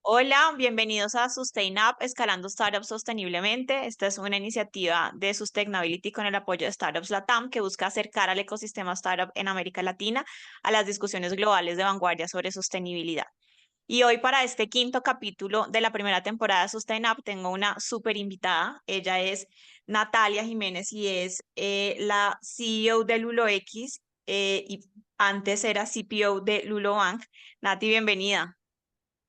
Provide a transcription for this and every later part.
Hola, bienvenidos a Sustain Up, escalando startups sosteniblemente. Esta es una iniciativa de Sustainability con el apoyo de Startups Latam que busca acercar al ecosistema startup en América Latina a las discusiones globales de vanguardia sobre sostenibilidad. Y hoy para este quinto capítulo de la primera temporada de Sustain Up tengo una súper invitada. Ella es Natalia Jiménez y es la CEO de LuloX y antes era CPO de LuloBank. Nati, bienvenida.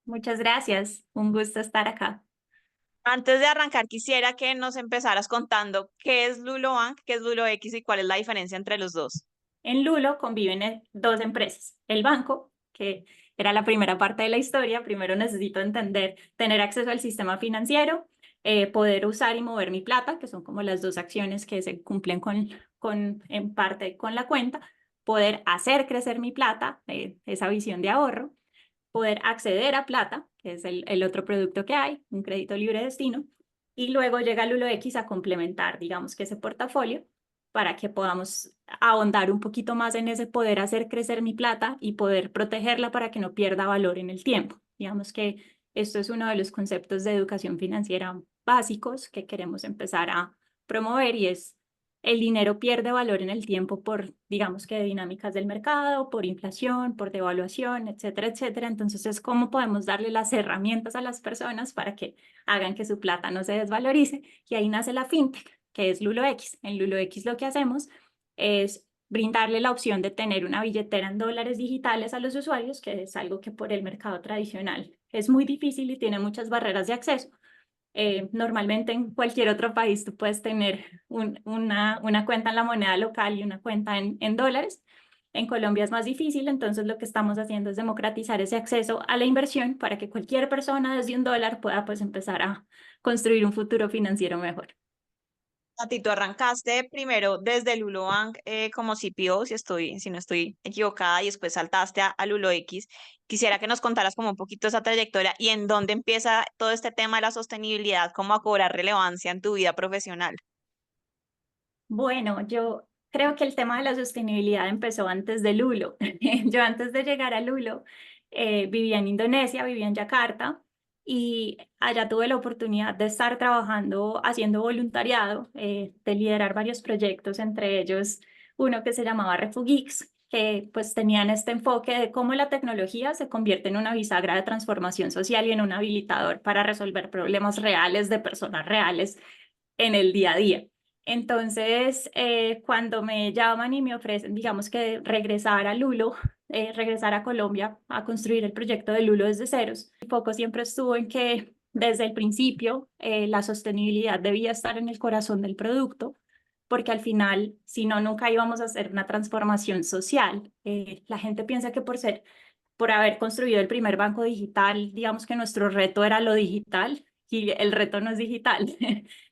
Muchas gracias, un gusto estar acá. Antes de arrancar, quisiera que nos empezaras contando qué es LuloBank, qué es LuloX y cuál es la diferencia entre los dos. En Lulo conviven dos empresas. El banco, que era la primera parte de la historia, primero necesito entender, tener acceso al sistema financiero, poder usar y mover mi plata, que son como las dos acciones que se cumplen en parte con la cuenta, poder hacer crecer mi plata, esa visión de ahorro, poder acceder a plata, que es el otro producto que hay, un crédito libre destino, y luego llega Lulo X a complementar, digamos que ese portafolio, para que podamos ahondar un poquito más en ese poder hacer crecer mi plata y poder protegerla para que no pierda valor en el tiempo. Digamos que esto es uno de los conceptos de educación financiera básicos que queremos empezar a promover y es el dinero pierde valor en el tiempo por, digamos que dinámicas del mercado, por inflación, por devaluación, etcétera, etcétera. Entonces es cómo podemos darle las herramientas a las personas para que hagan que su plata no se desvalorice. Y ahí nace la fintech, que es LuloX. En LuloX lo que hacemos es brindarle la opción de tener una billetera en dólares digitales a los usuarios, que es algo que por el mercado tradicional es muy difícil y tiene muchas barreras de acceso. Normalmente en cualquier otro país tú puedes tener una cuenta en la moneda local y una cuenta en dólares. En Colombia es más difícil, entonces lo que estamos haciendo es democratizar ese acceso a la inversión para que cualquier persona desde $1 pueda pues empezar a construir un futuro financiero mejor. Nati, tú arrancaste primero desde LuloBank como CPO, si no estoy equivocada, y después saltaste a LuloX. Quisiera que nos contaras como un poquito esa trayectoria y en dónde empieza todo este tema de la sostenibilidad, cómo a cobrar relevancia en tu vida profesional. Bueno, yo creo que el tema de la sostenibilidad empezó antes de Lulo. Yo antes de llegar a Lulo vivía en Indonesia, vivía en Yakarta y allá tuve la oportunidad de estar trabajando, haciendo voluntariado, de liderar varios proyectos, entre ellos uno que se llamaba Refugix, que pues tenían este enfoque de cómo la tecnología se convierte en una bisagra de transformación social y en un habilitador para resolver problemas reales de personas reales en el día a día. Entonces, cuando me llaman y me ofrecen, digamos que regresar a Lulo, regresar a Colombia a construir el proyecto de Lulo desde ceros, mi foco siempre estuvo en que desde el principio la sostenibilidad debía estar en el corazón del producto, porque al final, si no, nunca íbamos a hacer una transformación social. La gente piensa que por haber construido el primer banco digital, digamos que nuestro reto era lo digital y el reto no es digital.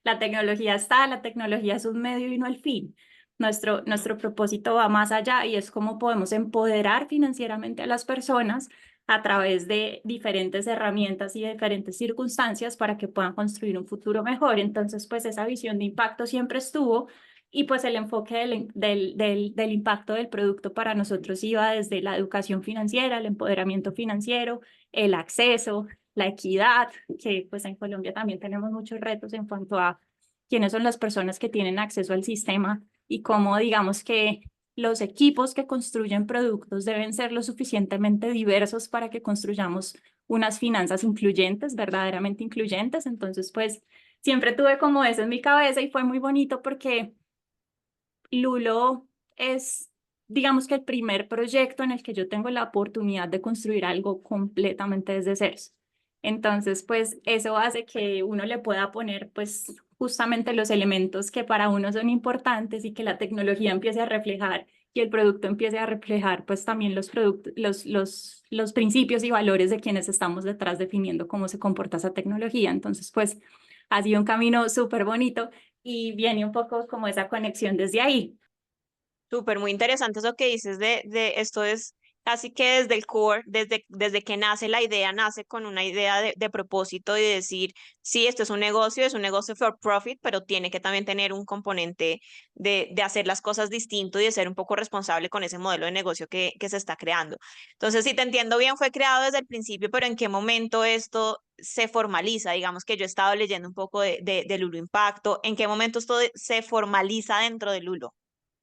La tecnología está, la tecnología es un medio y no el fin. Nuestro propósito va más allá y es cómo podemos empoderar financieramente a las personas a través de diferentes herramientas y diferentes circunstancias para que puedan construir un futuro mejor. Entonces, pues esa visión de impacto siempre estuvo y pues el enfoque del impacto del producto para nosotros iba desde la educación financiera, el empoderamiento financiero, el acceso, la equidad, que pues en Colombia también tenemos muchos retos en cuanto a quiénes son las personas que tienen acceso al sistema y cómo digamos que los equipos que construyen productos deben ser lo suficientemente diversos para que construyamos unas finanzas incluyentes, verdaderamente incluyentes. Entonces, pues siempre tuve como eso en mi cabeza y fue muy bonito porque Lulo es, digamos que el primer proyecto en el que yo tengo la oportunidad de construir algo completamente desde ceros. Entonces, pues eso hace que uno le pueda poner, pues, justamente los elementos que para uno son importantes y que la tecnología empiece a reflejar y el producto empiece a reflejar, pues, también los principios y valores de quienes estamos detrás definiendo cómo se comporta esa tecnología. Entonces, pues, ha sido un camino súper bonito y viene un poco como esa conexión desde ahí. Súper, muy interesante eso que dices de esto es Así que desde el core, desde que nace la idea, nace con una idea de propósito y de decir, sí, esto es un negocio for profit, pero tiene que también tener un componente de hacer las cosas distinto y de ser un poco responsable con ese modelo de negocio que se está creando. Entonces, si te entiendo bien, fue creado desde el principio, pero ¿en qué momento esto se formaliza? Digamos que yo he estado leyendo un poco de Lulo Impacto. ¿En qué momento esto se formaliza dentro de Lulo?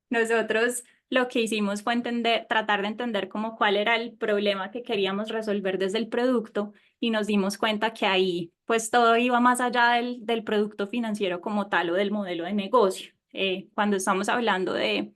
Nosotros lo que hicimos fue entender, tratar de entender como cuál era el problema que queríamos resolver desde el producto y nos dimos cuenta que ahí pues todo iba más allá del producto financiero como tal o del modelo de negocio. Cuando estamos hablando de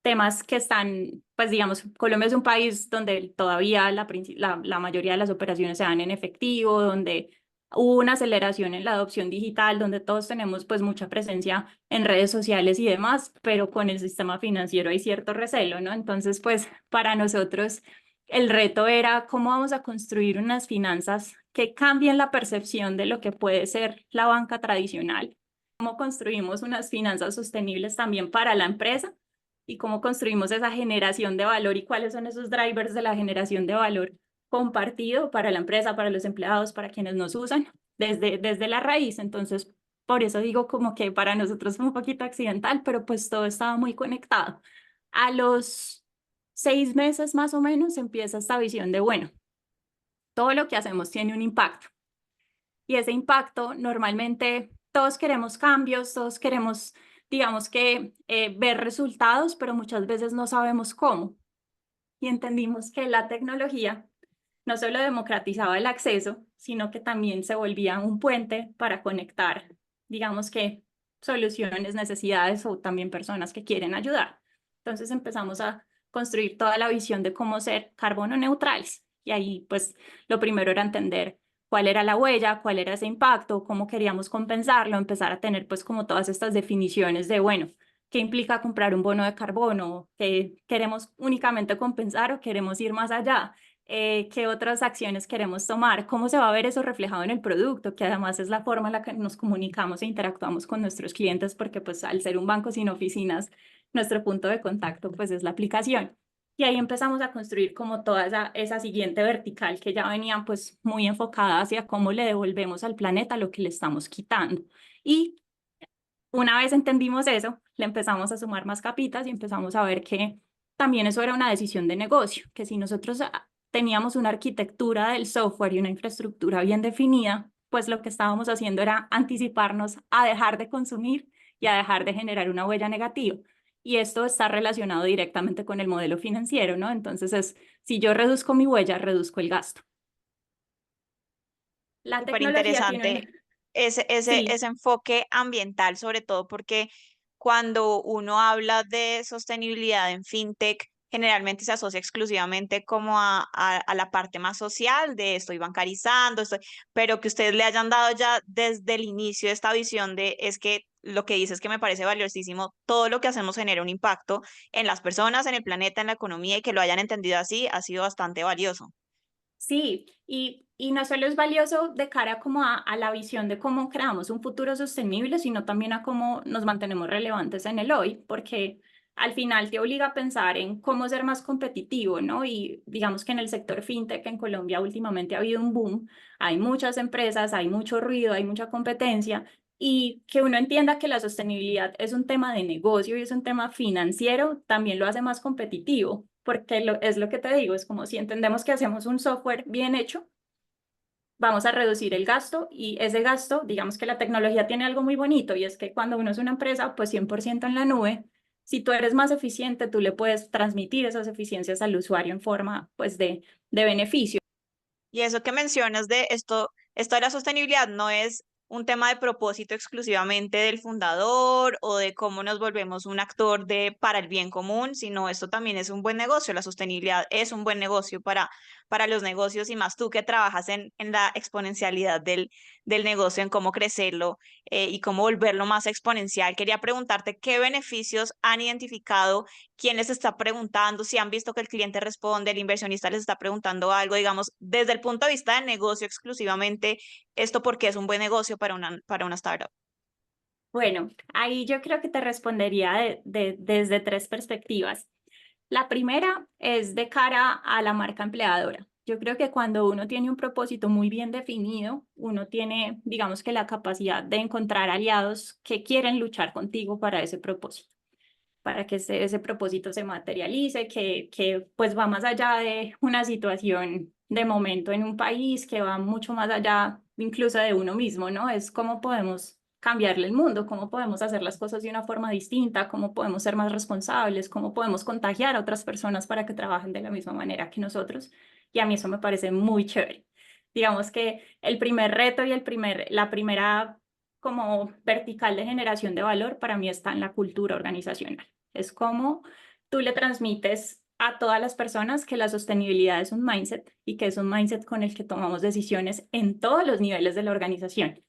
temas que están, pues digamos, Colombia es un país donde todavía la mayoría de las operaciones se dan en efectivo, donde hubo una aceleración en la adopción digital, donde todos tenemos pues mucha presencia en redes sociales y demás, pero con el sistema financiero hay cierto recelo, ¿no? Entonces, pues para nosotros el reto era cómo vamos a construir unas finanzas que cambien la percepción de lo que puede ser la banca tradicional, cómo construimos unas finanzas sostenibles también para la empresa y cómo construimos esa generación de valor y cuáles son esos drivers de la generación de valor compartido para la empresa, para los empleados, para quienes nos usan, desde la raíz. Entonces, por eso digo como que para nosotros fue un poquito accidental, pero pues todo estaba muy conectado. A los 6 meses más o menos empieza esta visión de, bueno, todo lo que hacemos tiene un impacto y ese impacto normalmente todos queremos cambios, todos queremos, digamos que, ver resultados, pero muchas veces no sabemos cómo. Y entendimos que la tecnología no solo democratizaba el acceso, sino que también se volvía un puente para conectar, digamos que, soluciones, necesidades o también personas que quieren ayudar. Entonces empezamos a construir toda la visión de cómo ser carbono neutrales. Y ahí, pues, lo primero era entender cuál era la huella, cuál era ese impacto, cómo queríamos compensarlo, empezar a tener, pues, como todas estas definiciones de, bueno, ¿qué implica comprar un bono de carbono? ¿Qué queremos únicamente compensar o queremos ir más allá? ¿Qué otras acciones queremos tomar? ¿Cómo se va a ver eso reflejado en el producto? Que además es la forma en la que nos comunicamos e interactuamos con nuestros clientes, porque pues al ser un banco sin oficinas, nuestro punto de contacto pues es la aplicación. Y ahí empezamos a construir como toda esa siguiente vertical que ya venían pues muy enfocada hacia cómo le devolvemos al planeta lo que le estamos quitando. Y una vez entendimos eso, le empezamos a sumar más capitas y empezamos a ver que también eso era una decisión de negocio, que si nosotros teníamos una arquitectura del software y una infraestructura bien definida, pues lo que estábamos haciendo era anticiparnos a dejar de consumir y a dejar de generar una huella negativa. Y esto está relacionado directamente con el modelo financiero, ¿no? Entonces si yo reduzco mi huella, reduzco el gasto. La Súper tecnología tiene interesante un... ese Sí. enfoque ambiental, sobre todo porque cuando uno habla de sostenibilidad en fintech, generalmente se asocia exclusivamente como a la parte más social de estoy bancarizando, pero que ustedes le hayan dado ya desde el inicio esta visión de es que lo que dices que me parece valiosísimo, todo lo que hacemos genera un impacto en las personas, en el planeta, en la economía y que lo hayan entendido así ha sido bastante valioso. Sí, y no solo es valioso de cara como a la visión de cómo creamos un futuro sostenible, sino también a cómo nos mantenemos relevantes en el hoy, porque al final te obliga a pensar en cómo ser más competitivo, ¿no? Y digamos que en el sector fintech en Colombia últimamente ha habido un boom, hay muchas empresas, hay mucho ruido, hay mucha competencia, y que uno entienda que la sostenibilidad es un tema de negocio y es un tema financiero, también lo hace más competitivo, porque es lo que te digo, es como si entendemos que hacemos un software bien hecho, vamos a reducir el gasto y ese gasto, digamos que la tecnología tiene algo muy bonito y es que cuando uno es una empresa, pues 100% en la nube, si tú eres más eficiente, tú le puedes transmitir esas eficiencias al usuario en forma pues de beneficio. Y eso que mencionas de esto de la sostenibilidad no es un tema de propósito exclusivamente del fundador o de cómo nos volvemos un actor para el bien común, sino esto también es un buen negocio. La sostenibilidad es un buen negocio para los negocios y más tú que trabajas en la exponencialidad del negocio, en cómo crecerlo y cómo volverlo más exponencial. Quería preguntarte qué beneficios han identificado, quién les está preguntando, si han visto que el cliente responde, el inversionista les está preguntando algo, digamos, desde el punto de vista del negocio exclusivamente, esto porque es un buen negocio para una startup. Bueno, ahí yo creo que te respondería desde tres perspectivas. La primera es de cara a la marca empleadora. Yo creo que cuando uno tiene un propósito muy bien definido, uno tiene, digamos que la capacidad de encontrar aliados que quieren luchar contigo para ese propósito, para que ese propósito se materialice, que pues va más allá de una situación de momento en un país, que va mucho más allá incluso de uno mismo, ¿no? Es cómo podemos cambiarle el mundo, cómo podemos hacer las cosas de una forma distinta, cómo podemos ser más responsables, cómo podemos contagiar a otras personas para que trabajen de la misma manera que nosotros. Y a mí eso me parece muy chévere. Digamos que el primer reto y la primera como vertical de generación de valor para mí está en la cultura organizacional. Es como tú le transmites a todas las personas que la sostenibilidad es un mindset y que es un mindset con el que tomamos decisiones en todos los niveles de la organización.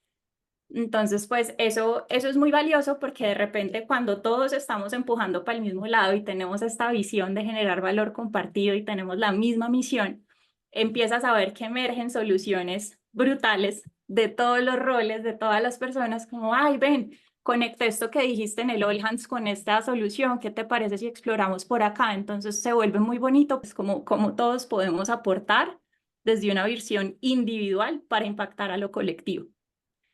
Entonces, pues eso es muy valioso porque de repente cuando todos estamos empujando para el mismo lado y tenemos esta visión de generar valor compartido y tenemos la misma misión, empiezas a ver que emergen soluciones brutales de todos los roles, de todas las personas, como, ay, ven, conecté esto que dijiste en el All Hands con esta solución, ¿qué te parece si exploramos por acá? Entonces se vuelve muy bonito, pues como todos podemos aportar desde una visión individual para impactar a lo colectivo.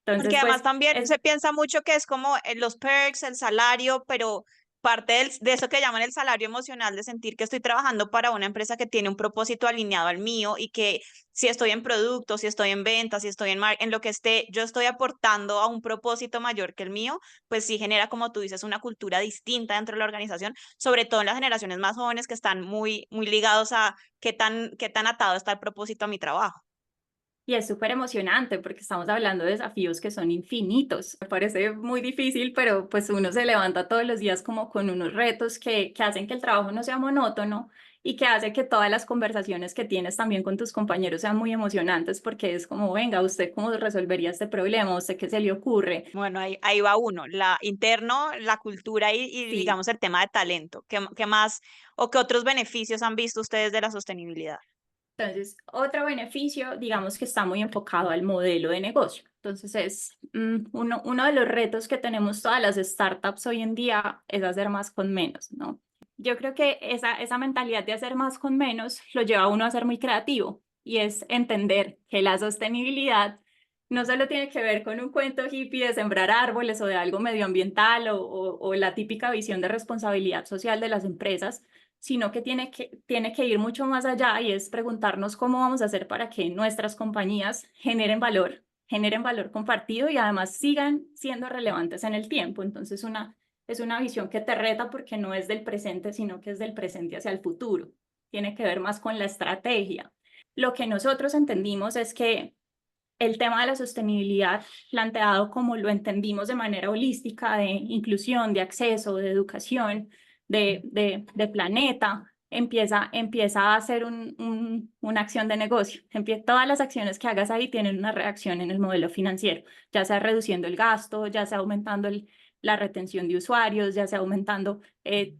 Porque Entonces, además pues también es se piensa mucho que es como los perks, el salario, pero parte de eso que llaman el salario emocional, de sentir que estoy trabajando para una empresa que tiene un propósito alineado al mío y que si estoy en producto, si estoy en ventas, si estoy en lo que esté, yo estoy aportando a un propósito mayor que el mío, pues sí genera, como tú dices, una cultura distinta dentro de la organización, sobre todo en las generaciones más jóvenes que están muy ligados a qué tan atado está el propósito a mi trabajo. Y es súper emocionante porque estamos hablando de desafíos que son infinitos. Me parece muy difícil, pero pues uno se levanta todos los días como con unos retos que hacen que el trabajo no sea monótono y que hace que todas las conversaciones que tienes también con tus compañeros sean muy emocionantes porque es como, venga, ¿usted cómo resolvería este problema? ¿Usted qué se le ocurre? Bueno, ahí va uno, la interno, la cultura y Sí. digamos el tema de talento. ¿Qué más o qué otros beneficios han visto ustedes de la sostenibilidad? Entonces, otro beneficio, digamos que está muy enfocado al modelo de negocio. Entonces, uno de los retos que tenemos todas las startups hoy en día es hacer más con menos, ¿no? Yo creo que esa mentalidad de hacer más con menos lo lleva a uno a ser muy creativo y es entender que la sostenibilidad no solo tiene que ver con un cuento hippie de sembrar árboles o de algo medioambiental o la típica visión de responsabilidad social de las empresas, sino que tiene que ir mucho más allá y es preguntarnos cómo vamos a hacer para que nuestras compañías generen valor compartido y además sigan siendo relevantes en el tiempo. Entonces, es una visión que te reta porque no es del presente, sino que es del presente hacia el futuro. Tiene que ver más con la estrategia. Lo que nosotros entendimos es que el tema de la sostenibilidad, planteado como lo entendimos de manera holística, de inclusión, de acceso, de educación, de planeta, empieza a ser una acción de negocio. Todas las acciones que hagas ahí tienen una reacción en el modelo financiero, ya sea reduciendo el gasto, ya sea aumentando la retención de usuarios, ya sea aumentando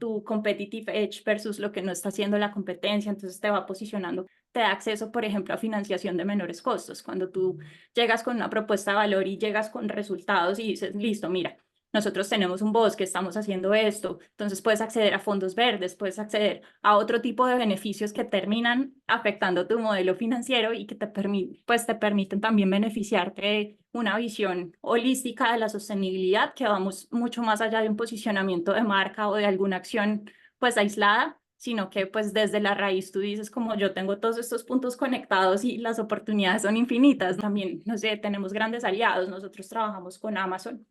tu competitive edge versus lo que no está haciendo la competencia, entonces te va posicionando, te da acceso, por ejemplo, a financiación de menores costos. Cuando tú llegas con una propuesta de valor y llegas con resultados y dices, listo, mira, nosotros tenemos un bosque, estamos haciendo esto, entonces puedes acceder a fondos verdes, puedes acceder a otro tipo de beneficios que terminan afectando tu modelo financiero y que pues te permiten también beneficiarte de una visión holística de la sostenibilidad que vamos mucho más allá de un posicionamiento de marca o de alguna acción pues aislada, sino que pues desde la raíz tú dices como yo tengo todos estos puntos conectados y las oportunidades son infinitas. También, no sé, tenemos grandes aliados, nosotros trabajamos con Amazon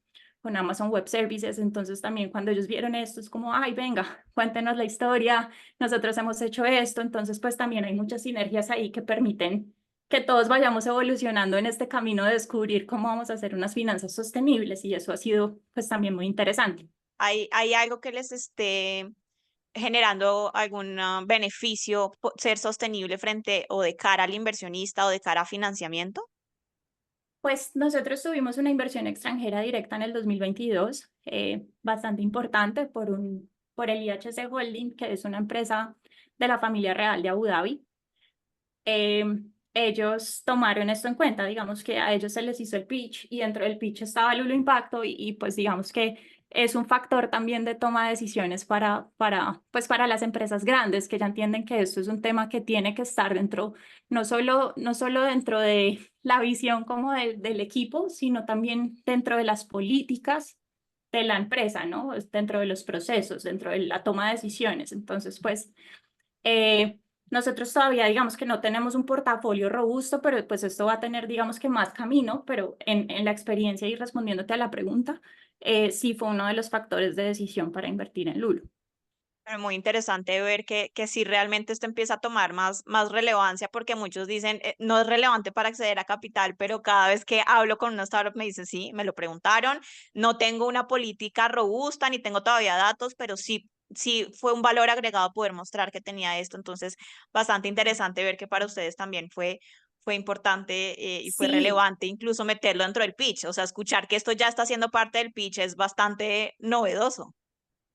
Web Services, entonces también cuando ellos vieron esto es como, ay, venga, cuéntenos la historia, nosotros hemos hecho esto, entonces pues también hay muchas sinergias ahí que permiten que todos vayamos evolucionando en este camino de descubrir cómo vamos a hacer unas finanzas sostenibles y eso ha sido pues también muy interesante. ¿Hay algo que les esté generando algún beneficio ser sostenible frente o de cara al inversionista o de cara a financiamiento? Pues nosotros tuvimos una inversión extranjera directa en el 2022, bastante importante por el IHC Holding, que es una empresa de la familia real de Abu Dhabi. Eh, Ellos tomaron esto en cuenta, digamos que a ellos se les hizo el pitch y dentro del pitch estaba Lulo Impacto y pues digamos que es un factor también de toma de decisiones pues para las empresas grandes que ya entienden que esto es un tema que tiene que estar dentro, no solo dentro de la visión como del equipo, sino también dentro de las políticas de la empresa, ¿no? Dentro de los procesos, dentro de la toma de decisiones. Entonces, pues, nosotros todavía, digamos que no tenemos un portafolio robusto, pero pues esto va a tener, digamos que más camino, pero en la experiencia y respondiéndote a la pregunta, sí fue uno de los factores de decisión para invertir en Lulo. Pero muy interesante ver que si realmente esto empieza a tomar más relevancia, porque muchos dicen, no es relevante para acceder a capital, pero cada vez que hablo con una startup me dicen, sí, me lo preguntaron, no tengo una política robusta, ni tengo todavía datos, pero sí fue un valor agregado poder mostrar que tenía esto. Entonces, bastante interesante ver que para ustedes también fue importante y fue Sí, relevante incluso meterlo dentro del pitch. O sea, escuchar que esto ya está siendo parte del pitch es bastante novedoso.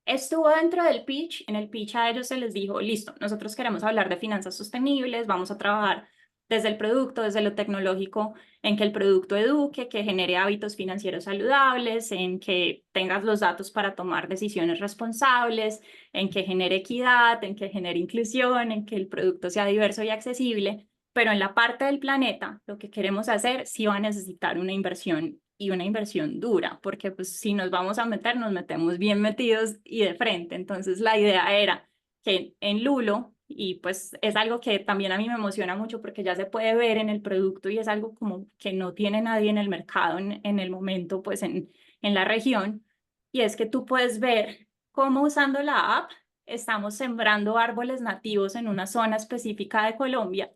estuvo dentro del pitch. En el pitch a ellos se les dijo, listo, nosotros queremos hablar de finanzas sostenibles, vamos a trabajar desde el producto, desde lo tecnológico, en que el producto eduque, que genere hábitos financieros saludables, en que tengas los datos para tomar decisiones responsables, en que genere equidad, en que genere inclusión, en que el producto sea diverso y accesible. Pero en la parte del planeta, lo que queremos hacer sí va a necesitar una inversión y una inversión dura, porque pues si nos vamos a meter, nos metemos bien metidos y de frente. Entonces la idea era que en Lulo, y pues es algo que también a mí me emociona mucho porque ya se puede ver en el producto y es algo como que no tiene nadie en el mercado en el momento, pues en la región, y es que tú puedes ver cómo usando la app estamos sembrando árboles nativos en una zona específica de Colombia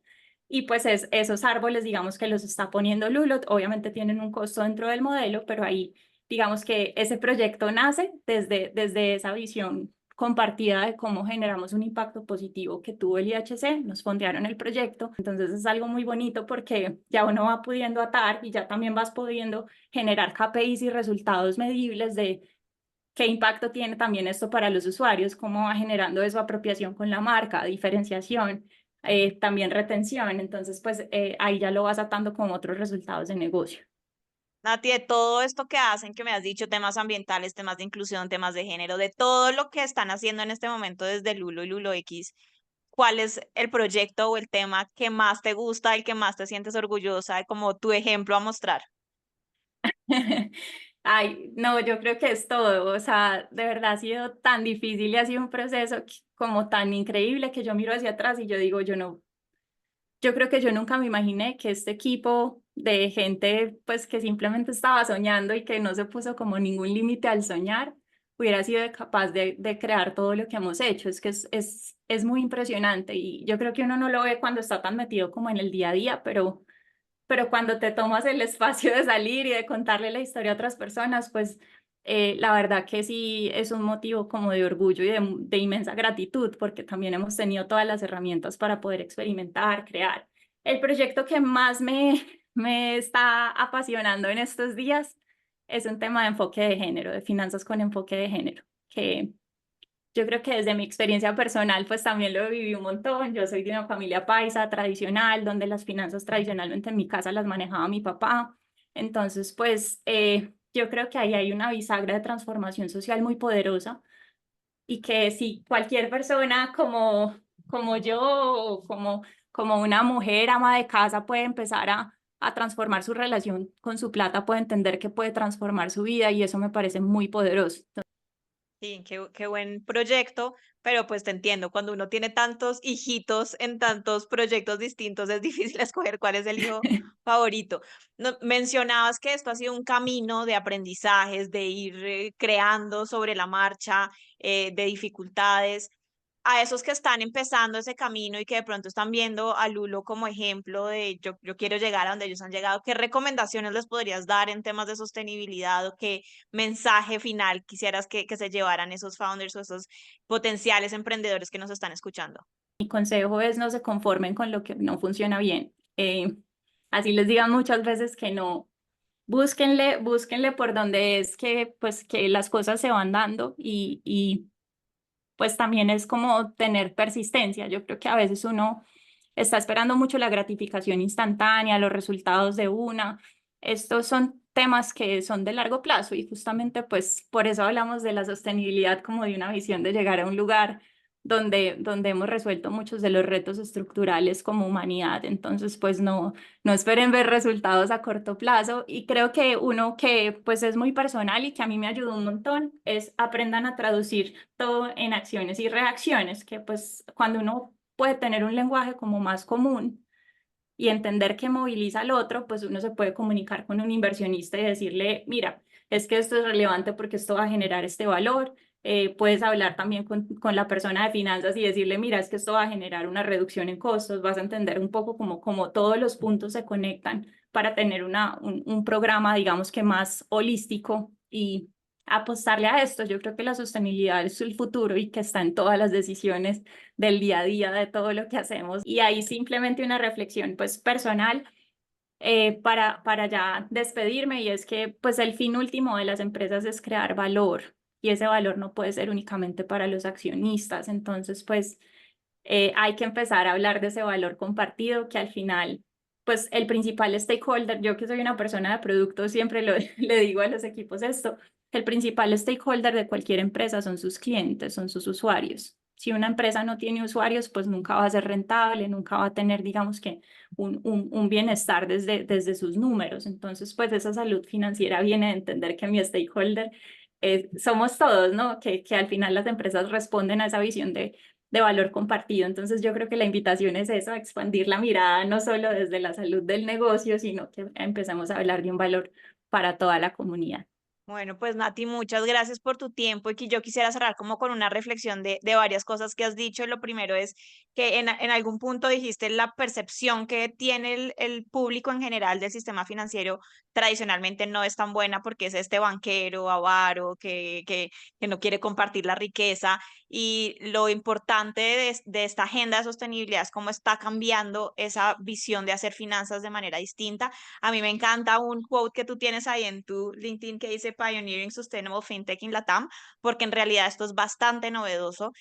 y pues esos árboles, digamos que los está poniendo Lulot, obviamente tienen un costo dentro del modelo, pero ahí digamos que ese proyecto nace desde esa visión compartida de cómo generamos un impacto positivo que tuvo el IHC, nos fondearon el proyecto, entonces es algo muy bonito porque ya uno va pudiendo atar y ya también vas pudiendo generar KPIs y resultados medibles de qué impacto tiene también esto para los usuarios, cómo va generando eso apropiación con la marca, diferenciación, también retención. Entonces, pues ahí ya lo vas atando con otros resultados de negocio. Nati, de todo esto que hacen, que me has dicho, temas ambientales, temas de inclusión, temas de género, de todo lo que están haciendo en este momento desde Lulo y Lulo X, ¿cuál es el proyecto o el tema que más te gusta, el que más te sientes orgullosa, como tu ejemplo a mostrar? Ay, no, yo creo que es todo. O sea, de verdad ha sido tan difícil y ha sido un proceso como tan increíble que yo miro hacia atrás y yo digo, yo no, yo creo que yo nunca me imaginé que este equipo de gente, pues que simplemente estaba soñando y que no se puso como ningún límite al soñar, hubiera sido capaz de crear todo lo que hemos hecho. Es que es muy impresionante y yo creo que uno no lo ve cuando está tan metido como en el día a día, pero cuando te tomas el espacio de salir y de contarle la historia a otras personas, pues la verdad que sí es un motivo como de orgullo y de inmensa gratitud, porque también hemos tenido todas las herramientas para poder experimentar, crear. El proyecto que más me está apasionando en estos días es un tema de enfoque de género, de finanzas con enfoque de género, que yo creo que desde mi experiencia personal, pues también lo viví un montón. Yo soy de una familia paisa tradicional, donde las finanzas tradicionalmente en mi casa las manejaba mi papá. Entonces, pues yo creo que ahí hay una bisagra de transformación social muy poderosa y que si cualquier persona como yo o como una mujer ama de casa puede empezar a transformar su relación con su plata, puede entender que puede transformar su vida y eso me parece muy poderoso. Sí, qué buen proyecto, pero pues te entiendo, cuando uno tiene tantos hijitos en tantos proyectos distintos, es difícil escoger cuál es el hijo favorito. Mencionabas que esto ha sido un camino de aprendizajes, de ir creando sobre la marcha, de dificultades. A esos que están empezando ese camino y que de pronto están viendo a Lulo como ejemplo de yo quiero llegar a donde ellos han llegado, ¿qué recomendaciones les podrías dar en temas de sostenibilidad o qué mensaje final quisieras que se llevaran esos founders o esos potenciales emprendedores que nos están escuchando? Mi consejo es no se conformen con lo que no funciona bien. Así les digan muchas veces que no, búsquenle por donde es que, pues, que las cosas se van dando y pues también es como tener persistencia. Yo creo que a veces uno está esperando mucho la gratificación instantánea, los resultados de una. Estos son temas que son de largo plazo y justamente pues por eso hablamos de la sostenibilidad como de una visión de llegar a un lugar donde hemos resuelto muchos de los retos estructurales como humanidad. Entonces, pues no esperen ver resultados a corto plazo. Y creo que uno que pues es muy personal y que a mí me ayudó un montón es aprendan a traducir todo en acciones y reacciones, que pues cuando uno puede tener un lenguaje como más común y entender que moviliza al otro, pues uno se puede comunicar con un inversionista y decirle, mira, es que esto es relevante porque esto va a generar este valor. Puedes hablar también con la persona de finanzas y decirle, mira, es que esto va a generar una reducción en costos, vas a entender un poco cómo todos los puntos se conectan para tener un programa, digamos que más holístico y apostarle a esto. Yo creo que la sostenibilidad es el futuro y que está en todas las decisiones del día a día, de todo lo que hacemos. Y ahí simplemente una reflexión pues personal para ya despedirme y es que pues el fin último de las empresas es crear valor y ese valor no puede ser únicamente para los accionistas. Entonces pues hay que empezar a hablar de ese valor compartido que al final pues el principal stakeholder, yo que soy una persona de producto siempre le digo a los equipos esto, el principal stakeholder de cualquier empresa son sus clientes, son sus usuarios. Si una empresa no tiene usuarios, pues nunca va a ser rentable, nunca va a tener, digamos que, un bienestar desde sus números. Entonces, pues esa salud financiera viene de entender que mi stakeholder somos todos, ¿no? Que al final las empresas responden a esa visión de valor compartido. Entonces, yo creo que la invitación es eso, a expandir la mirada, no solo desde la salud del negocio, sino que empecemos a hablar de un valor para toda la comunidad. Bueno, pues Nati, muchas gracias por tu tiempo y que yo quisiera cerrar como con una reflexión de varias cosas que has dicho. Lo primero es que en algún punto dijiste la percepción que tiene el público en general del sistema financiero tradicionalmente no es tan buena porque es este banquero avaro que no quiere compartir la riqueza y lo importante de esta agenda de sostenibilidad es cómo está cambiando esa visión de hacer finanzas de manera distinta. A mí me encanta un quote que tú tienes ahí en tu LinkedIn que dice Pioneering Sustainable FinTech in Latam, porque en realidad esto es bastante novedoso,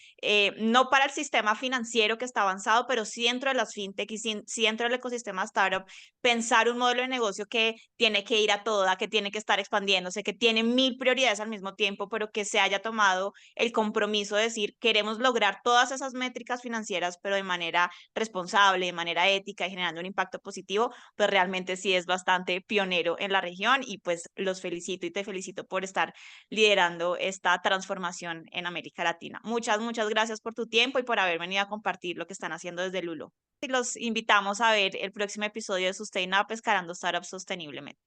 no para el sistema financiero que está avanzado, pero sí dentro de las FinTech y sí dentro del ecosistema startup, pensar un modelo de negocio que tiene que ir a toda, que tiene que estar expandiéndose, que tiene mil prioridades al mismo tiempo, pero que se haya tomado el compromiso de decir, queremos lograr todas esas métricas financieras, pero de manera responsable, de manera ética y generando un impacto positivo, pues realmente sí es bastante pionero en la región y pues los felicito y te felicito por estar liderando esta transformación en América Latina. Muchas gracias por tu tiempo y por haber venido a compartir lo que están haciendo desde Lulo. Y los invitamos a ver el próximo episodio de Sustain Up, Escalando Startups Sosteniblemente.